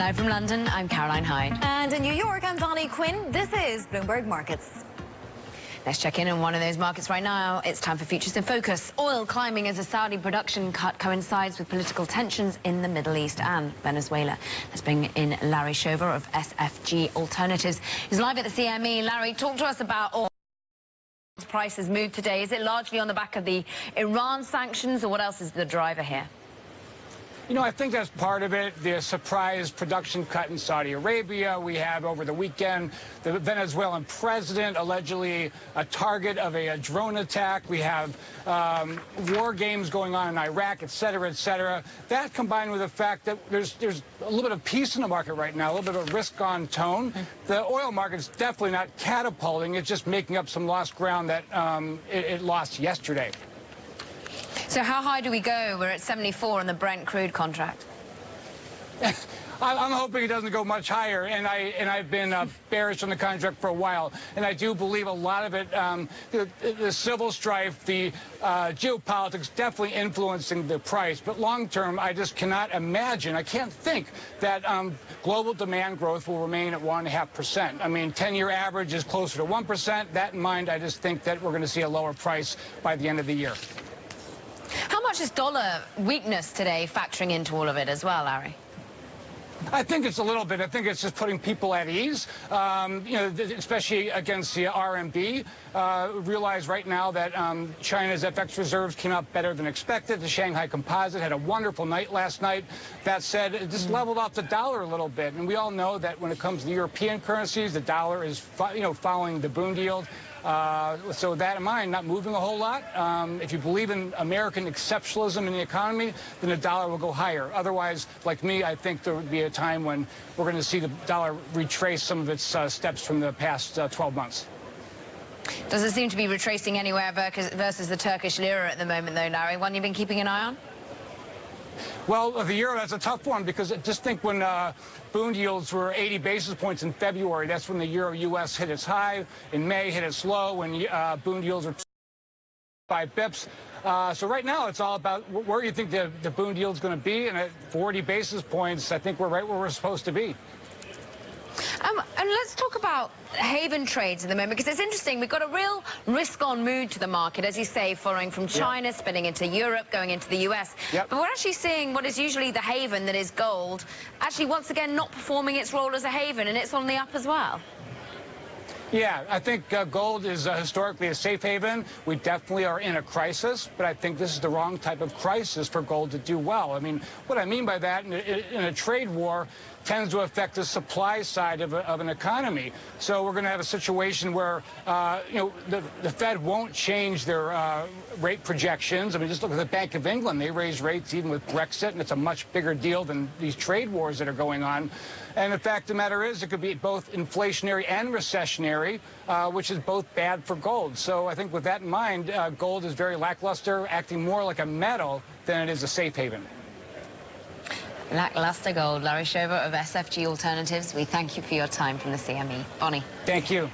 Live from London, I'm Caroline Hyde. And in New York, I'm Bonnie Quinn. This is Bloomberg Markets. Let's check in on one of those markets right now. It's time for Futures in Focus. Oil climbing as a Saudi production cut coincides with political tensions in the Middle East and Venezuela. Let's bring in Larry Shover of SFG Alternatives, who's live at the CME. Larry, talk to us about oil prices move today. Is it largely on the back of the Iran sanctions, or what else is the driver here? You know, I think that's part of it. The surprise production cut in Saudi Arabia. We have over the weekend the Venezuelan president allegedly a target of a drone attack. We have war games going on in Iraq, et cetera, et cetera. That combined with the fact that there's a little bit of peace in the market right now, a little bit of a risk-on tone. The oil market's definitely not catapulting. It's just making up some lost ground that it lost yesterday. So how high do we go? We're at 74 on the Brent crude contract. I'm hoping it doesn't go much higher, and I've been bearish on the contract for a while, and I do believe a lot of it, the civil strife, the geopolitics definitely influencing the price. But long term, I just cannot imagine, I can't think that global demand growth will remain at 1.5%. I mean, 10-year average is closer to 1%. That in mind, I just think that we're going to see a lower price by the end of the year. How much is dollar weakness today factoring into all of it as well, Larry? I think it's a little bit. I think it's just putting people at ease, you know, especially against the RMB. Realize right now that China's FX reserves came out better than expected. The Shanghai Composite had a wonderful night last night. That said, it just leveled off the dollar a little bit. And we all know that when it comes to the European currencies, the dollar is, following the Bund yield. So with that in mind, not moving a whole lot. If you believe in American exceptionalism in the economy, then the dollar will go higher. Otherwise, like me, I think there would be a time when we're going to see the dollar retrace some of its steps from the past 12 months. Does it seem to be retracing anywhere versus the Turkish lira at the moment, though, Larry? One you've been keeping an eye on? Well, the euro, that's a tough one, because just think when Bund yields were 80 basis points in February, that's when the euro-US hit its high. In May, hit its low when Bund yields were 5 bips. So right now, it's all about where you think the Bund yield's going to be, and at 40 basis points, I think we're right where we're supposed to be. And let's talk about haven trades at the moment, because it's interesting. We've got a real risk-on mood to the market, as you say, following from China, spinning into Europe, going into the US. But we're actually seeing what is usually the haven, that is gold, actually once again not performing its role as a haven, and it's on the up as well. Yeah, I think gold is historically a safe haven. We definitely are in a crisis, but I think this is the wrong type of crisis for gold to do well. I mean, what I mean by that, in a trade war, tends to affect the supply side of an economy. So we're going to have a situation where, the Fed won't change their rate projections. I mean, just look at the Bank of England. They raise rates even with Brexit, and it's a much bigger deal than these trade wars that are going on. And the fact of the matter is, it could be both inflationary and recessionary, which is both bad for gold. So I think with that in mind, gold is very lackluster, acting more like a metal than it is a safe haven. Lackluster gold. Larry Shover of SFG Alternatives, we thank you for your time from the CME. Bonnie. Thank you.